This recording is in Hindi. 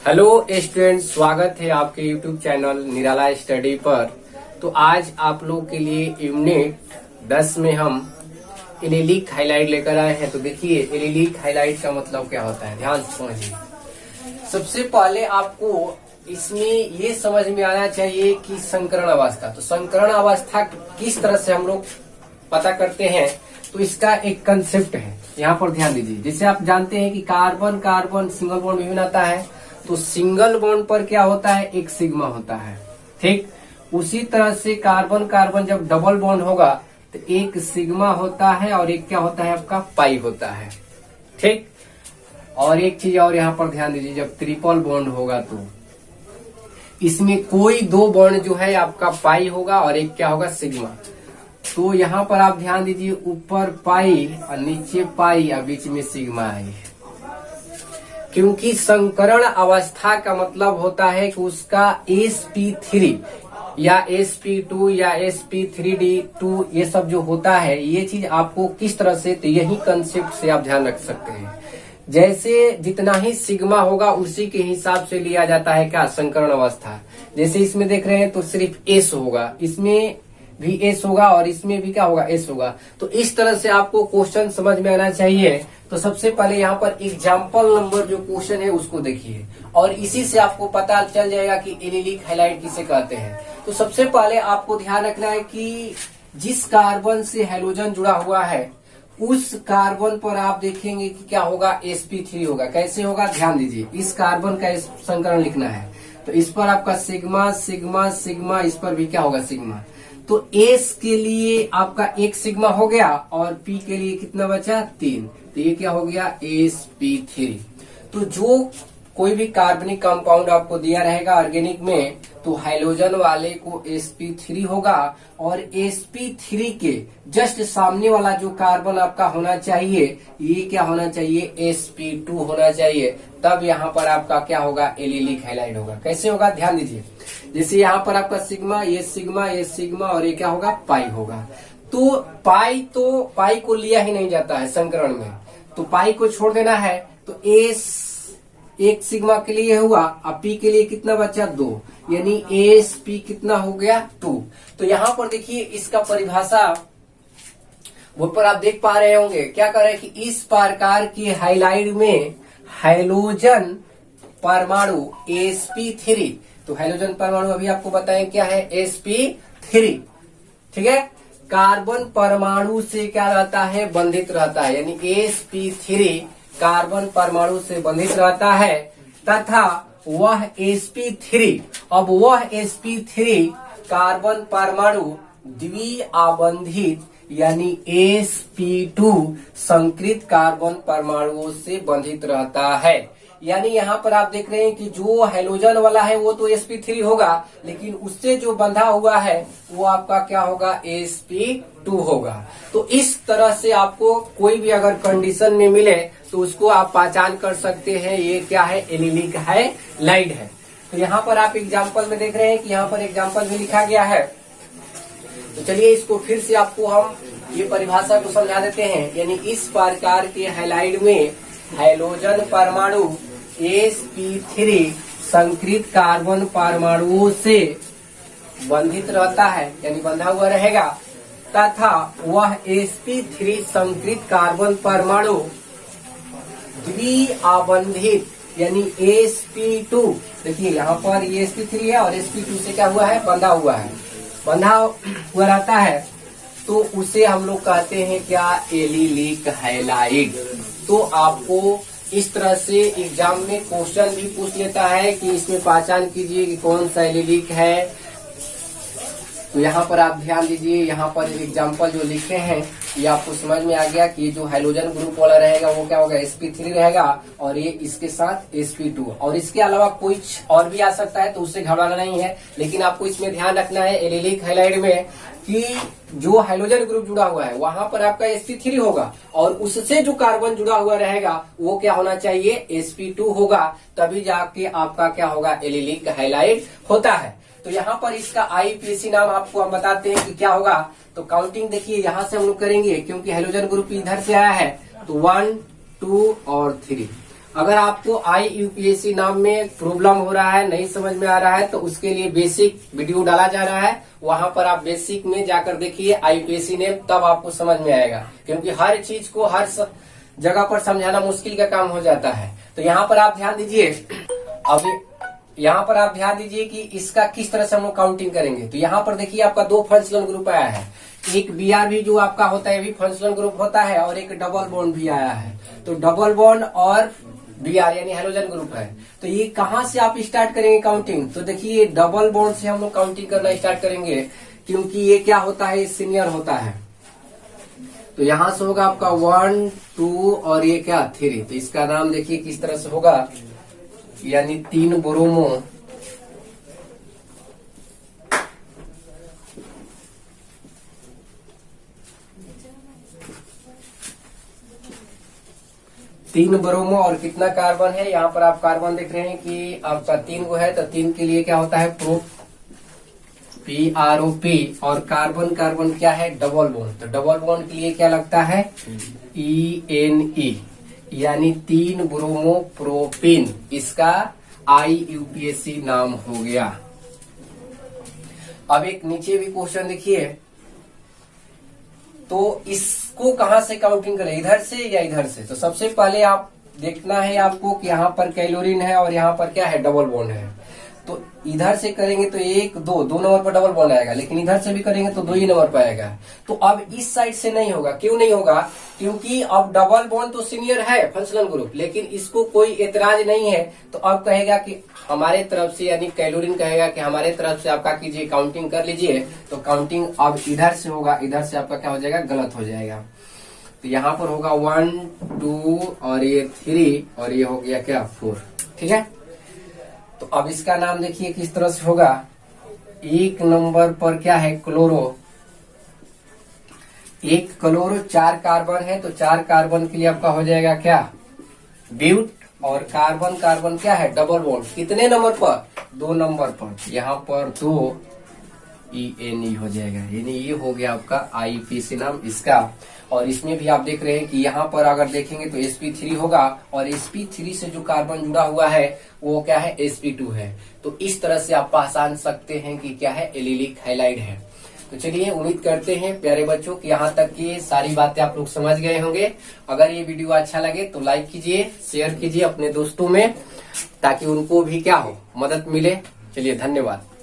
हेलो स्टूडेंट, स्वागत है आपके यूट्यूब चैनल निराला स्टडी पर। तो आज आप लोग के लिए यूनिट 10 में हम एलिलिक हाईलाइट लेकर आए हैं। तो देखिए एलिलिक हाईलाइट का मतलब क्या होता है, ध्यान से समझिए। सबसे पहले आपको इसमें ये समझ में आना चाहिए कि संकरण अवस्था, तो संकरण अवस्था किस तरह से हम लोग पता करते हैं, तो इसका एक कंसेप्ट है, यहाँ पर ध्यान दीजिए। जैसे आप जानते हैं कि कार्बन कार्बन सिंगल बॉन्ड विभिन्न आता है, तो सिंगल बॉन्ड पर क्या होता है, एक सिग्मा होता है, ठीक। उसी तरह से कार्बन कार्बन जब डबल बॉन्ड होगा तो एक सिग्मा होता है और एक क्या होता है आपका पाई होता है, ठीक। और एक चीज और यहाँ पर ध्यान दीजिए, जब ट्रिपल बॉन्ड होगा तो इसमें कोई दो बॉन्ड जो है आपका पाई होगा और एक क्या होगा सिग्मा। तो यहाँ पर आप ध्यान दीजिए, ऊपर पाई और नीचे पाई और बीच में सिग्मा है, क्योंकि संकरण अवस्था का मतलब होता है कि उसका sp3 या sp2 या sp3d2 ये सब जो होता है, ये चीज आपको किस तरह से, तो यही कंसेप्ट से आप ध्यान रख सकते हैं। जैसे जितना ही सिग्मा होगा उसी के हिसाब से लिया जाता है क्या, संकरण अवस्था। जैसे इसमें देख रहे हैं तो सिर्फ s होगा, इसमें भी s होगा और इसमें भी क्या होगा, s होगा। तो इस तरह से आपको क्वेश्चन समझ में आना चाहिए। तो सबसे पहले यहाँ पर एग्जाम्पल नंबर जो क्वेश्चन है उसको देखिए और इसी से आपको पता चल जाएगा कि एलिलिक हाइलाइट किसे कहते हैं। तो सबसे पहले आपको ध्यान रखना है कि जिस कार्बन से हैलोजन जुड़ा हुआ है उस कार्बन पर आप देखेंगे कि क्या होगा, sp3 होगा। कैसे होगा, ध्यान दीजिए। इस कार्बन का संकरण लिखना है तो इस पर आपका सिग्मा सिग्मा सिग्मा, इस पर भी क्या होगा सिग्मा। तो S के लिए आपका एक सिग्मा हो गया और P के लिए कितना बचा, 3। तो ये क्या हो गया, sp3। तो जो कोई भी कार्बनिक कंपाउंड आपको दिया रहेगा ऑर्गेनिक में, तो हाइड्रोजन वाले को sp3 होगा और sp3 के जस्ट सामने वाला जो कार्बन आपका होना चाहिए, ये क्या होना चाहिए, sp2 होना चाहिए। तब यहाँ पर आपका क्या होगा, एलिलिक हाइलाइट होगा। कैसे होगा, ध्यान दीजिए। जैसे यहाँ पर आपका सिग्मा, ये सिग्मा, ये सिग्मा और ये क्या होगा, पाई होगा। तो पाई को लिया ही नहीं जाता है संकरण में, तो पाई को छोड़ देना है। तो एस एक सिग्मा के लिए हुआ और पी के लिए कितना बचा, 2, यानी एस पी कितना हो गया, 2। तो यहाँ पर देखिए इसका परिभाषा वो पर आप देख पा रहे होंगे, क्या कर रहे हैं कि इस प्रकार के हाइलाइट में हाइड्रोजन परमाणु sp3, तो हाइड्रोजन परमाणु अभी आपको बताएं क्या है, sp3, ठीक है। कार्बन परमाणु से क्या रहता है, बंधित रहता है, यानी sp3 कार्बन परमाणु से बंधित रहता है तथा वह sp3, अब वह sp3 कार्बन परमाणु द्विआबंधित यानी sp2 संकृत कार्बन परमाणुओं से बंधित रहता है। यानी यहाँ पर आप देख रहे हैं कि जो हैलोजन वाला है वो तो sp3 होगा, लेकिन उससे जो बंधा हुआ है वो आपका क्या होगा, sp2 होगा। तो इस तरह से आपको कोई भी अगर कंडीशन में मिले तो उसको आप पहचान कर सकते हैं, ये क्या है, एलिलिक हाइलाइट है। तो यहाँ पर आप एग्जाम्पल में देख रहे हैं कि यहाँ पर एग्जाम्पल भी लिखा गया है। तो चलिए इसको फिर से आपको हम ये परिभाषा को समझा देते हैं। यानी इस प्रकार के हाइलाइट में हाइड्रोजन परमाणु sp3 संकृत कार्बन परमाणुओं से बंधित रहता है, यानी बंधा हुआ रहेगा, तथा वह sp3 संकृत कार्बन परमाणु द्विआबंधित यानी sp2, देखिए यहाँ पर ये sp3 है और sp2 से क्या हुआ है, बंधा हुआ रहता है, तो उसे हम लोग कहते हैं क्या, एलिलिक हाइलाइट। तो आपको इस तरह से एग्जाम में क्वेश्चन भी पूछ लेता है कि इसमें पहचान कीजिए कि कौन सा एलिलिक है। तो यहाँ पर आप ध्यान दीजिए, यहाँ पर एग्जाम्पल जो लिखे हैं ये आपको समझ में आ गया कि जो हाइड्रोजन ग्रुप वाला रहेगा वो क्या होगा, sp3 रहेगा और ये इसके साथ sp2, और इसके अलावा कुछ और भी आ सकता है, तो उससे घबराना नहीं है। लेकिन आपको इसमें ध्यान रखना है एलिलिक हाइलाइट में कि जो हाइड्रोजन ग्रुप जुड़ा हुआ है वहां पर आपका sp3 होगा और उससे जो कार्बन जुड़ा हुआ रहेगा वो क्या होना चाहिए, sp2 होगा। तभी जाके आपका क्या होगा, एलिलिक हाइलाइट होता है। तो यहाँ पर इसका IUPAC नाम आपको हम बताते हैं कि क्या होगा। तो काउंटिंग देखिए यहाँ से हम लोग करेंगे, क्योंकि हाइड्रोजन ग्रुप इधर से आया है, तो 1 2 और 3। अगर आपको IUPAC नाम में प्रॉब्लम हो रहा है, नहीं समझ में आ रहा है, तो उसके लिए बेसिक वीडियो डाला जा रहा है, वहां पर आप बेसिक में जाकर देखिए IUPAC नेम, तब आपको समझ में आएगा। क्योंकि हर चीज को हर जगह पर समझाना मुश्किल का काम हो जाता है। तो यहाँ पर आप ध्यान दीजिए, अभी यहाँ पर आप ध्यान दीजिए कि इसका किस तरह से हम लोग काउंटिंग करेंगे। तो यहाँ पर देखिए आपका 2 फंक्शनल ग्रुप आया है, एक BR भी जो आपका होता है भी फंक्शनल ग्रुप होता है, और एक डबल बॉन्ड भी आया है। तो डबल बॉन्ड और BR यानी हेलोजन ग्रुप है। तो ये कहाँ से आप स्टार्ट करेंगे काउंटिंग? तो देखिए डबल बॉन्ड से हम लोग काउंटिंग करना स्टार्ट करेंगे, क्योंकि ये क्या होता है, सीनियर होता है। तो यहाँ से होगा आपका 1 2 और ये क्या 3। तो इसका नाम देखिए किस तरह से होगा, यानी 3 ब्रोमो 3 ब्रोमो और कितना कार्बन है। यहाँ पर आप कार्बन देख रहे हैं कि आपका 3 गो है, तो 3 के लिए क्या होता है PROP, और कार्बन कार्बन क्या है, डबल बॉन्ड। तो डबल बॉन्ड के लिए क्या लगता है, ENE, यानी 3 ब्रोमो प्रोपीन। इसका IUPAC नाम हो गया। अब एक नीचे भी क्वेश्चन देखिए, तो इसको कहां से काउंटिंग करें, इधर से या इधर से? तो सबसे पहले आप देखना है आपको कि यहाँ पर कैलोरीन है और यहाँ पर क्या है, डबल बॉन्ड है। तो इधर से करेंगे तो 1 2 नंबर पर डबल बॉन्ड आएगा, लेकिन इधर से भी करेंगे तो 2 ही नंबर पर आएगा। तो अब इस साइड से नहीं होगा। क्यों नहीं होगा? क्योंकि अब डबल बॉन्ड तो सीनियर है फंक्शनल ग्रुप, लेकिन इसको कोई एतराज नहीं है। तो अब कहेगा कि हमारे तरफ से, यानी कैलोरीन कहेगा कि हमारे तरफ से आपका कीजिए, काउंटिंग कर लीजिए। तो काउंटिंग अब इधर से होगा, इधर से आपका क्या हो जाएगा, गलत हो जाएगा। तो यहाँ पर होगा 1 2 और ये 3 और ये हो गया क्या 4। ठीक है, तो अब इसका नाम देखिए किस तरह से होगा। 1 नंबर पर क्या है, क्लोरो। 1 क्लोरो 4 कार्बन है, तो 4 कार्बन के लिए आपका हो जाएगा क्या, ब्यूट। और कार्बन कार्बन क्या है, डबल बॉन्ड। कितने नंबर पर, 2 नंबर पर। यहाँ पर 2 ENE हो जाएगा, यानी ये हो गया आपका IUPAC नाम इसका। और इसमें भी आप देख रहे हैं कि यहाँ पर अगर देखेंगे तो sp3 होगा, और sp3 से जो कार्बन जुड़ा हुआ है वो क्या है, sp2 है। तो इस तरह से आप पहचान सकते हैं कि क्या है, एलिलिक हैलाइड है। तो चलिए, उम्मीद करते हैं प्यारे बच्चों कि यहाँ तक की सारी बातें आप लोग समझ गए होंगे। अगर ये वीडियो अच्छा लगे तो लाइक कीजिए, शेयर कीजिए अपने दोस्तों में, ताकि उनको भी क्या हो, मदद मिले। चलिए, धन्यवाद।